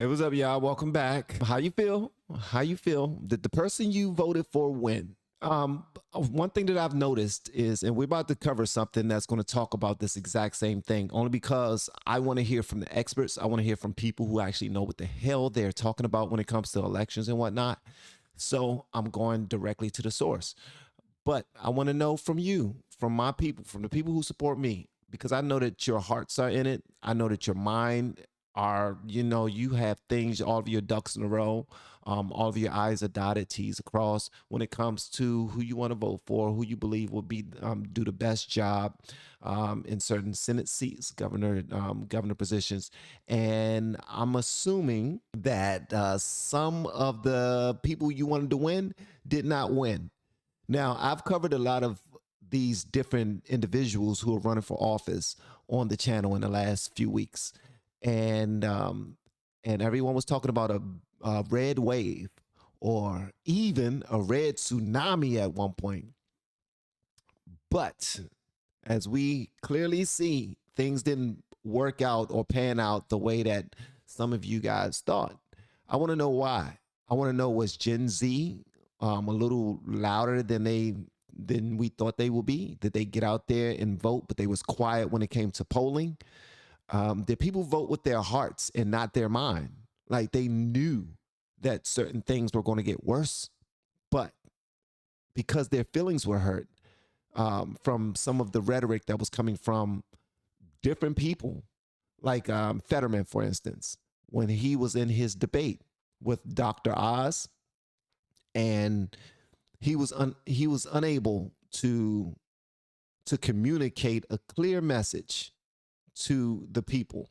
Hey, what's up, y'all? Welcome back. How you feel? How you feel? Did the person you voted for win? One thing that I've noticed is, and we're about to cover something that's going to talk about this exact same thing, only because I want to hear from the experts. I want to hear from people who actually know what the hell they're talking about when it comes to elections and whatnot. So I'm going directly to the source. But I want to know from you, from my people, from the people who support me, because I know that your hearts are in it. I know that your mind are, you have things, all of your ducks in a row, all of your I's are dotted, T's across when it comes to who you want to vote for, who you believe will be do the best job in certain Senate seats, governor positions. And I'm assuming that some of the people you wanted to win did not win. Now, I've covered a lot of these different individuals who are running for office on the channel in the last few weeks, and everyone was talking about a red wave or even a red tsunami at one point. But as we clearly see, things didn't work out or pan out the way that some of you guys thought. I want to know why. I want to know, was Gen Z a little louder than we thought they would be? Did they get out there and vote, but they was quiet when it came to polling? Did people vote with their hearts and not their mind? Like they knew that certain things were going to get worse, but because their feelings were hurt from some of the rhetoric that was coming from different people, like Fetterman, for instance, when he was in his debate with Dr. Oz, and he was unable to communicate a clear message to the people.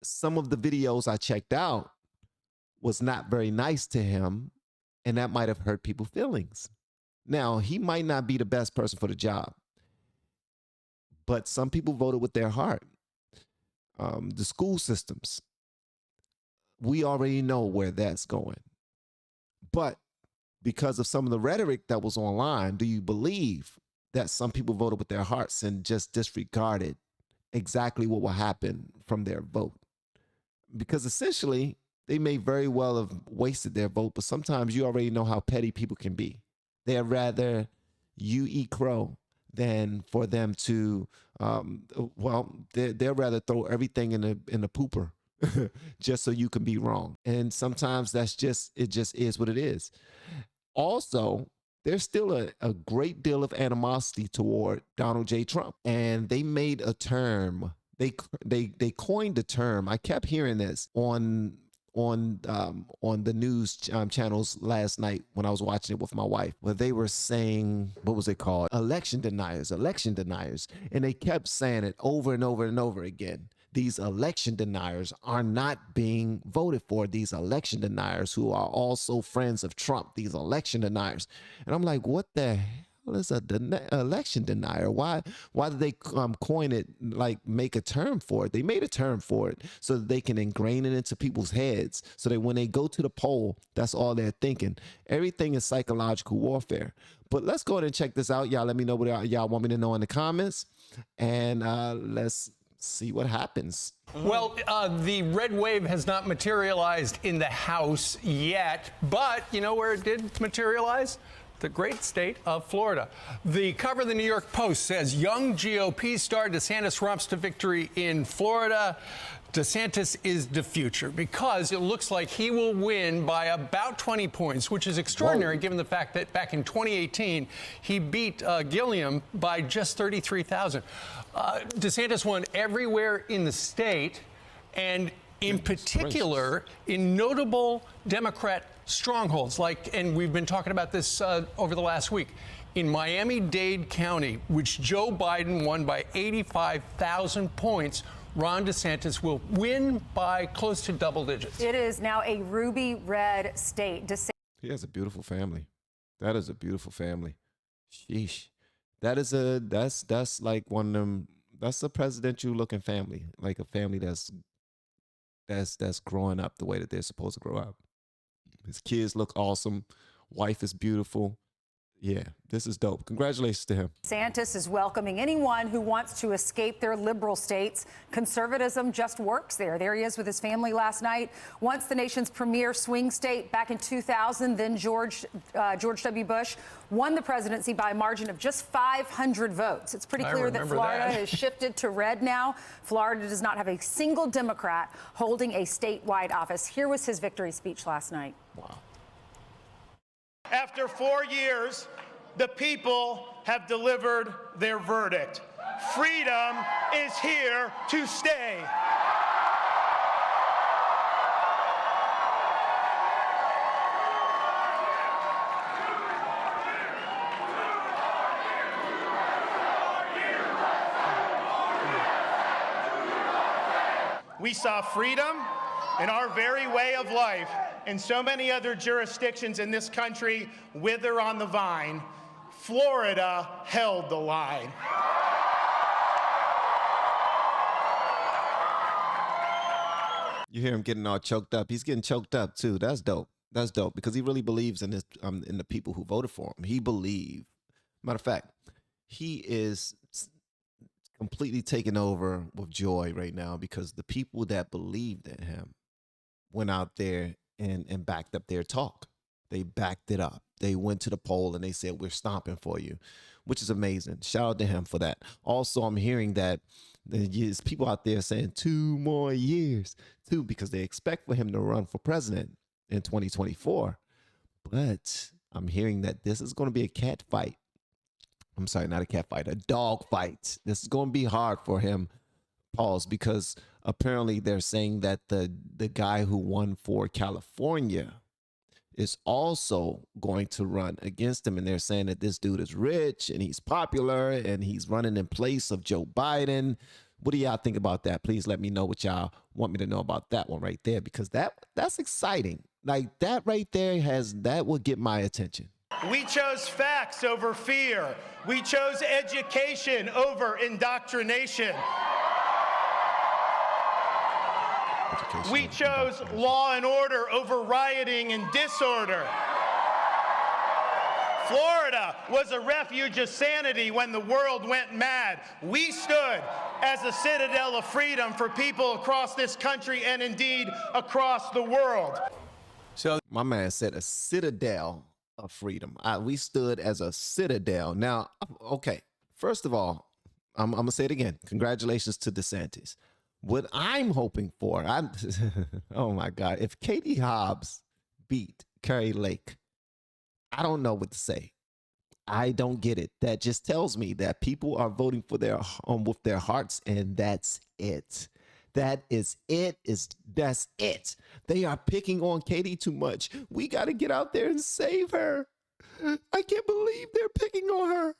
Some of the videos I checked out was not very nice to him, and that might have hurt people's feelings. Now, he might not be the best person for the job, but some people voted with their heart. The school systems, we already know where that's going. But because of some of the rhetoric that was online, do you believe that some people voted with their hearts and just disregarded exactly what will happen from their vote? Because essentially, they may very well have wasted their vote, but sometimes you already know how petty people can be. They'd rather you eat crow than for them to, they'd rather throw everything in the pooper just so you can be wrong. And sometimes it just is what it is. Also, there's still a great deal of animosity toward Donald J. Trump. And they made a term, they coined the term. I kept hearing this on the news channels last night when I was watching it with my wife, where they were saying, what was it called? Election deniers. And they kept saying it over and over and over again. These election deniers are not being voted for. These election deniers who are also friends of Trump, these election deniers. And I'm like, what the hell is a election denier? Why did they coin it, like make a term for it? They made a term for it so that they can ingrain it into people's heads so that when they go to the poll, that's all they're thinking. Everything is psychological warfare. But let's go ahead and check this out. Y'all let me know what y'all want me to know in the comments. And let's see what happens. Well, the red wave has not materialized in the House yet, but you know where it did materialize? The great state of Florida. The cover of the New York Post says young GOP star DeSantis romps to victory in Florida. DeSantis is the future because it looks like he will win by about 20 points, which is extraordinary given the fact that back in 2018, he beat Gilliam by just 33,000. DeSantis won everywhere in the state, and in particular in notable Democrat strongholds, and we've been talking about this over the last week. In Miami-Dade County, which Joe Biden won by 85,000 points, Ron DeSantis will win by close to double digits. It is now a ruby red state. He has a beautiful family. That is a beautiful family. Sheesh. That's like one of them. That's a presidential looking family, like a family that's growing up the way that they're supposed to grow up. His kids look awesome. Wife is beautiful. Yeah, this is dope. Congratulations to him. DeSantis is welcoming anyone who wants to escape their liberal states. Conservatism just works there. There he is with his family last night. Once the nation's premier swing state back in 2000, then George W. Bush won the presidency by a margin of just 500 votes. It's pretty clear that Florida has shifted to red now. Florida does not have a single Democrat holding a statewide office. Here was his victory speech last night. Wow. After 4 years, the people have delivered their verdict. Freedom is here to stay. We saw freedom in our very way of life and so many other jurisdictions in this country wither on the vine. Florida held the line. You hear him getting all choked up. He's getting choked up too. That's dope. That's dope because he really believes in this, in the people who voted for him. He believed. Matter of fact, he is completely taken over with joy right now because the people that believed in him went out there and backed up their talk. They backed it up. They went to the poll and they said, we're stomping for you, which is amazing. Shout out to him for that. Also, I'm hearing that there's people out there saying 2 more years, too, because they expect for him to run for president in 2024. But I'm hearing that this is going to be a cat fight. I'm sorry, not a cat fight, a dog fight. This is going to be hard for him, pause, because apparently they're saying that the guy who won for California is also going to run against him. And they're saying that this dude is rich and he's popular and he's running in place of Joe Biden. What do y'all think about that? Please let me know what y'all want me to know about that one right there, because that's exciting. Like that right there that will get my attention. We chose facts over fear. We chose education over indoctrination. We chose law and order over rioting and disorder. Florida was a refuge of sanity when the world went mad. We stood as a citadel of freedom for people across this country and indeed across the world. So my man said a citadel of freedom. We stood as a citadel. Now, okay, first of all, I'm going to say it again. Congratulations to DeSantis. What I'm hoping for, oh my God, if Katie Hobbs beat Kari Lake, I don't know what to say. I don't get it. That just tells me that people are voting for with their hearts, and that's it. That is it. That's it. They are picking on Katie too much. We got to get out there and save her. I can't believe they're picking on her,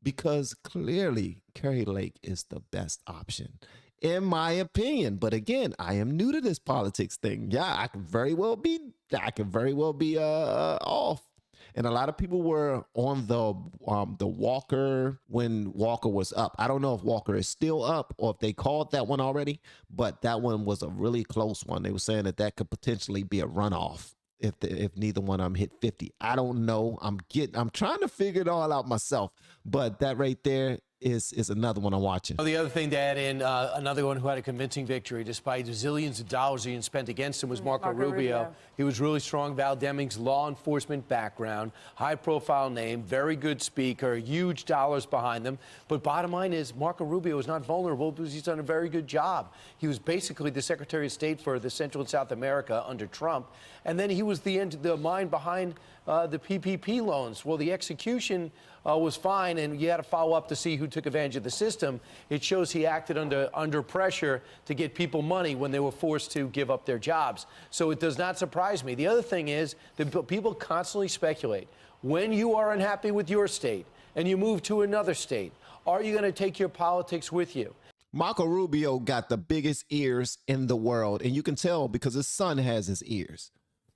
because clearly Kari Lake is the best option, in my opinion. But again, I am new to this politics thing. Yeah, I could very well be off. And a lot of people were on the Walker when Walker was up. I don't know if Walker is still up or if they called that one already, but that one was a really close one. They were saying that could potentially be a runoff if neither one of them hit 50. I don't know. I'm trying to figure it all out myself, but that right there is another one I'm watching. The other thing to add in, another one who had a convincing victory despite zillions of dollars being spent against him was Marco Rubio. He was really strong. Val Deming's law enforcement background, high-profile name, very good speaker, huge dollars behind them. But bottom line is Marco Rubio is not vulnerable because he's done a very good job. He was basically the Secretary of State for the Central and South America under Trump, and then he was the mind behind the PPP loans. Well, the execution was fine, and you had to follow up to see who took advantage of the system. It shows he acted under pressure to get people money when they were forced to give up their jobs. So it does not surprise me. The other thing is that people constantly speculate. When you are unhappy with your state and you move to another state, are you going to take your politics with you? Marco Rubio got the biggest ears in the world, and you can tell because his son has his ears.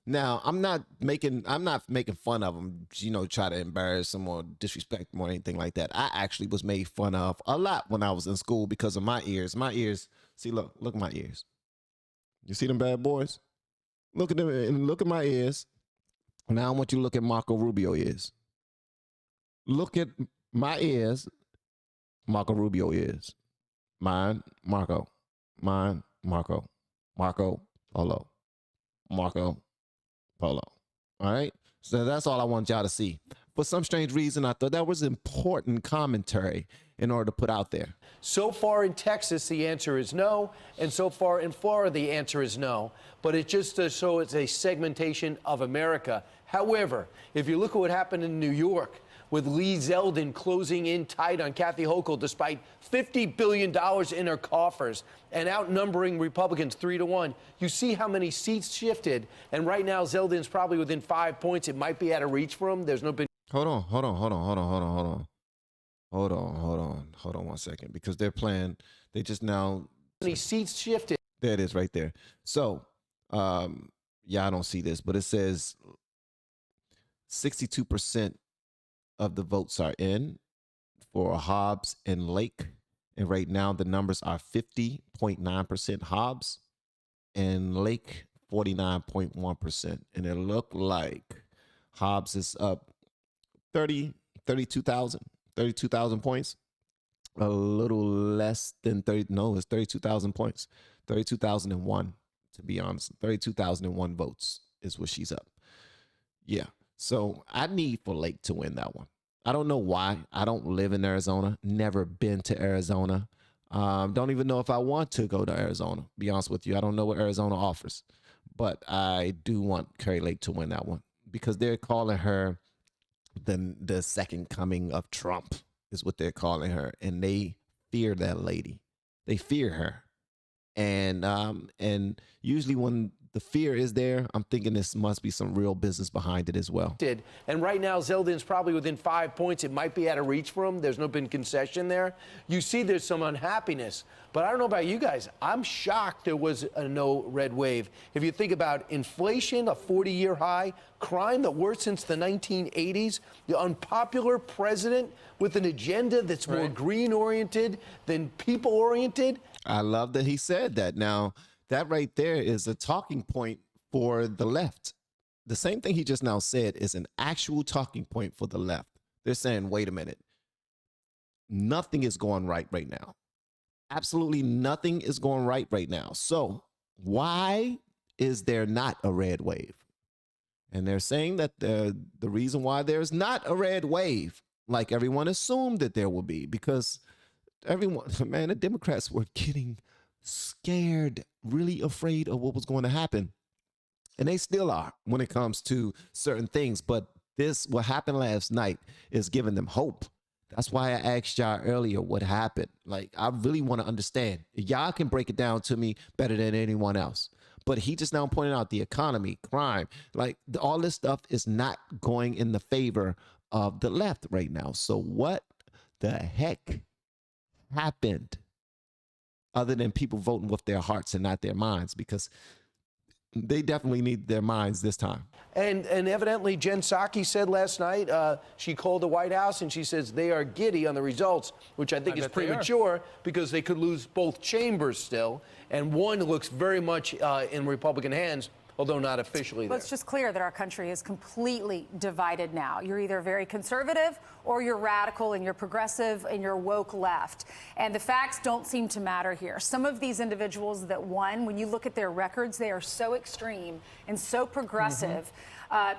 Now, I'm not making fun of him, try to embarrass him or disrespect him or anything like that. I actually was made fun of a lot when I was in school because of my ears. My ears, see, look at my ears. You see them bad boys? Look at them and look at my ears. Now I want you to look at Marco Rubio ears. Look at my ears, Marco Rubio ears. Mine, Marco. Mine, Marco. Marco Polo. Marco Polo. All right? So that's all I want y'all to see. For some strange reason, I thought that was important commentary in order to put out there. So far in Texas, the answer is no. And so far in Florida, the answer is no. But it just so it's a segmentation of America. However, if you look at what happened in New York with Lee Zeldin closing in tight on Kathy Hochul despite $50 billion in her coffers and outnumbering Republicans 3-1, you see how many seats shifted. And right now, Zeldin's probably within 5 points. It might be out of reach for him. There's no big. Hold on 1 second, because they're playing. They just now. Many seats shifted. There it is right there. So, yeah, I don't see this, but it says 62% of the votes are in for Hobbs and Lake. And right now the numbers are 50.9% Hobbs and Lake 49.1%. And it looked like Hobbs is up 32,000 points. A little less than 30. No, it's 32,000 points. 32,001, to be honest. 32,001 votes is what she's up. Yeah. So I need for Lake to win that one. I don't know why. I don't live in Arizona. Never been to Arizona. Don't even know if I want to go to Arizona. Be honest with you. I don't know what Arizona offers. But I do want Kari Lake to win that one because they're calling her the second coming of Trump is what they're calling her. And they fear that lady. They fear her. And usually when the fear is there, I'm thinking this must be some real business behind it as well. And right now, Zeldin's probably within 5 points. It might be out of reach for him. There's no been concession there. You see there's some unhappiness. But I don't know about you guys. I'm shocked there was a no red wave. If you think about inflation, a 40-year high, crime, the worst since the 1980s, the unpopular president with an agenda that's more green-oriented than people-oriented. I love that he said that. Now, that right there is a talking point for the left. The same thing he just now said is an actual talking point for the left. They're saying, wait a minute. Nothing is going right now. Absolutely nothing is going right now. So why is there not a red wave? And they're saying that the reason why there's not a red wave, like everyone assumed that there will be, because everyone, man, the Democrats were getting scared, really afraid of what was going to happen. And they still are when it comes to certain things. But what happened last night is giving them hope. That's why I asked y'all earlier what happened. Like, I really want to understand. Y'all can break it down to me better than anyone else. But he just now pointed out the economy, crime, like all this stuff is not going in the favor of the left right now. So what the heck happened? Other than people voting with their hearts and not their minds, because they definitely need their minds this time. And evidently, Jen Psaki said last night, she called the White House and she says they are giddy on the results, which I think is premature because they could lose both chambers still. And one looks very much in Republican hands, although not officially there. It's just clear that our country is completely divided now. You're either very conservative or you're radical and you're progressive and you're woke left. And the facts don't seem to matter here. Some of these individuals that won, when you look at their records, they are so extreme and so progressive.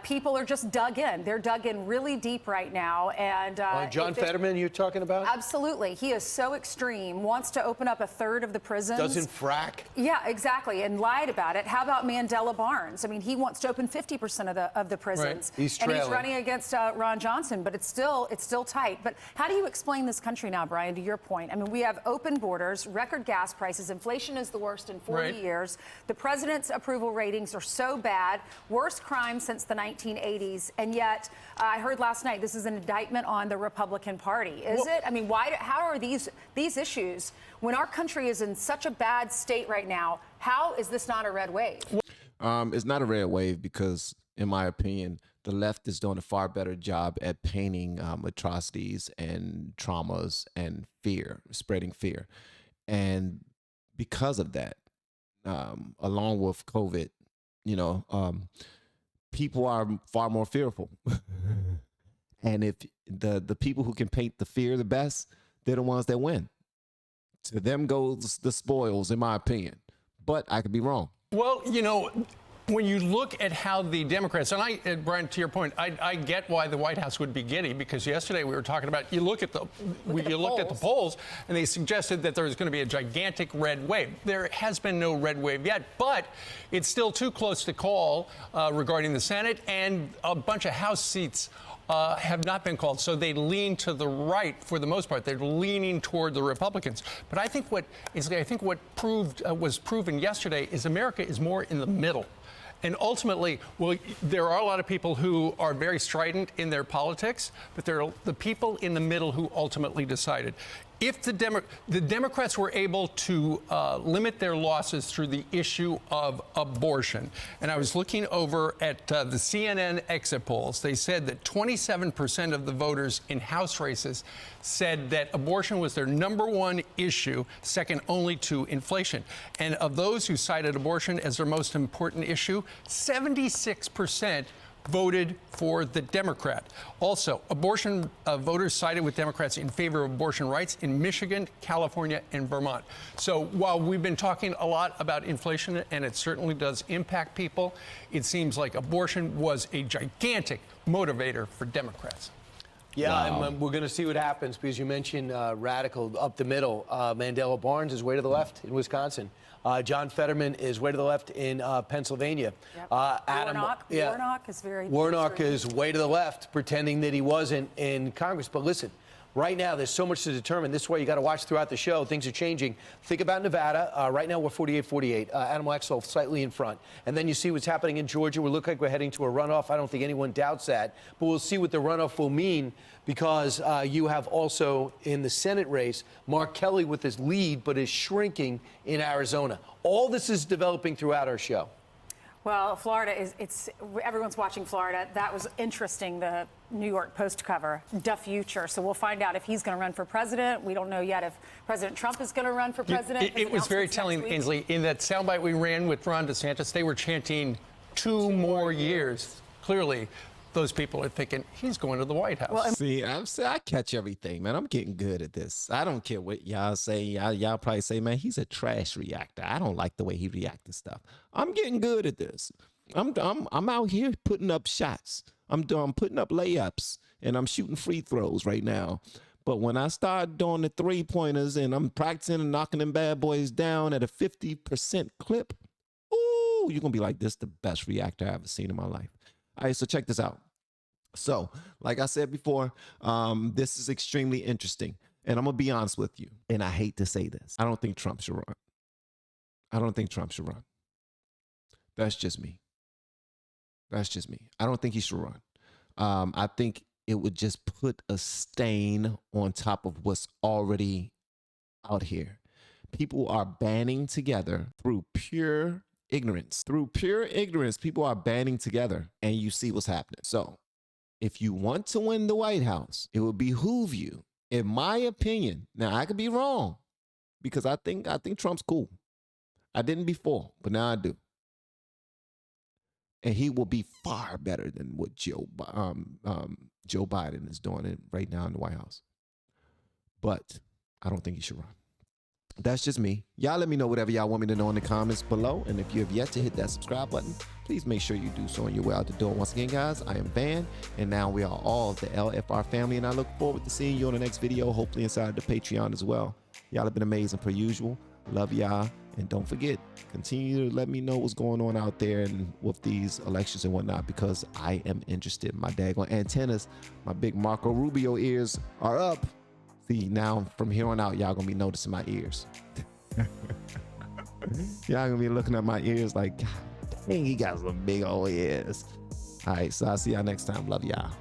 People are just dug in. They're dug in really deep right now. And John Fetterman, you're talking about? Absolutely. He is so extreme, wants to open up a third of the prisons. Doesn't frack? Yeah, exactly, and lied about it. How about Mandela Barnes? I mean, he wants to open 50% of the prisons. Right. He's and he's running against Ron Johnson, but it's still tight. But how do you explain this country now, Brian, to your point? I mean, we have open borders, record gas prices, inflation is the worst in 40 years. The president's approval ratings are so bad, worst crime since the 1980s, and yet I heard last night this is an indictment on the Republican Party. Is it? I mean, how are these issues, when our country is in such a bad state right now, how is this not a red wave? It's not a red wave because, in my opinion, the left is doing a far better job at painting atrocities and traumas and fear, spreading fear. And because of that, along with COVID, people are far more fearful. And if the people who can paint the fear the best, they're the ones that win. To them goes the spoils, in my opinion. But I could be wrong. Well, you know, when you look at how the Democrats, and Brian, to your point, I get why the White House would be giddy, because yesterday we were talking about, you looked at the polls, and they suggested that there's going to be a gigantic red wave. There has been no red wave yet, but it's still too close to call regarding the Senate, and a bunch of House seats have not been called, so they lean to the right for the most part. They're leaning toward the Republicans. But I think what was proven yesterday is America is more in the middle. And ultimately, well, there are a lot of people who are very strident in their politics, but there are the people in the middle who ultimately decided. If the Democrats were able to limit their losses through the issue of abortion, and I was looking over at the CNN exit polls, they said that 27% of the voters in House races said that abortion was their #1 issue, second only to inflation. And of those who cited abortion as their most important issue, 76% voted for the Democrat. Also, abortion voters sided with Democrats in favor of abortion rights in Michigan, California, and Vermont. So while we've been talking a lot about inflation, and it certainly does impact people, it seems like abortion was a gigantic motivator for Democrats. Yeah, Wow. and we're going to see what happens, because you mentioned radical up the middle. Mandela Barnes is way to the left in Wisconsin. John Fetterman is way to the left in Pennsylvania. Yep. Adam, Warnock is very. Warnock is way to the left, pretending that he wasn't in Congress. But listen, right now there's so much to determine. This is why you got to watch throughout the show. Things are changing. Think about Nevada. Right now we're 48-48. Adam Waxel slightly in front. And then you see what's happening in Georgia. We look like we're heading to a runoff. I don't think anyone doubts that. But we'll see what the runoff will mean, because you have also in the Senate race Mark Kelly with his lead, but is shrinking in Arizona. All this is developing throughout our show. Well, Florida everyone's watching Florida. That was interesting, the New York Post cover, the future. So we'll find out if he's going to run for president. We don't know yet if President Trump is going to run for president. It was very telling, Ainsley, in that soundbite we ran with Ron DeSantis, they were chanting 2 more years. Clearly, those people are thinking he's going to the White House. Well, see, I catch everything, man. I'm getting good at this. I don't care what y'all say. Y'all probably say, man, he's a trash reactor. I don't like the way he reacts to stuff. I'm getting good at this. I'm out here putting up shots. I'm putting up layups, and I'm shooting free throws right now. But when I start doing the 3-pointers and I'm practicing and knocking them bad boys down at a 50% clip, ooh, you're gonna be like, this is the best reactor I've ever seen in my life. All right, so check this out. So, like I said before, this is extremely interesting. And I'm going to be honest with you. And I hate to say this. I don't think Trump should run. I don't think Trump should run. That's just me. That's just me. I don't think he should run. I think it would just put a stain on top of what's already out here. People are banding together through pure ignorance. Through pure ignorance, people are banding together, and you see what's happening. So, if you want to win the White House, it would behoove you, in my opinion. Now, I could be wrong, because I think Trump's cool. I didn't before, but now I do. And he will be far better than what Joe Biden is doing right now in the White House. But I don't think he should run. That's just me. Y'all let me know whatever y'all want me to know in the comments below. And if you have yet to hit that subscribe button, please make sure you do so on your way out the door. Once again, guys, I am Van, and now we are all the LFR family, and I look forward to seeing you on the next video, hopefully inside the Patreon as well. Y'all have been amazing per usual. Love y'all. And don't forget, continue to let me know what's going on out there and with these elections and whatnot, because I am interested. My daggone antennas, my big Marco Rubio ears are up. See, now from here on out, y'all gonna be noticing my ears. Y'all gonna be looking at my ears like, God dang, he got some big old ears. All right, so I'll see y'all next time. Love y'all.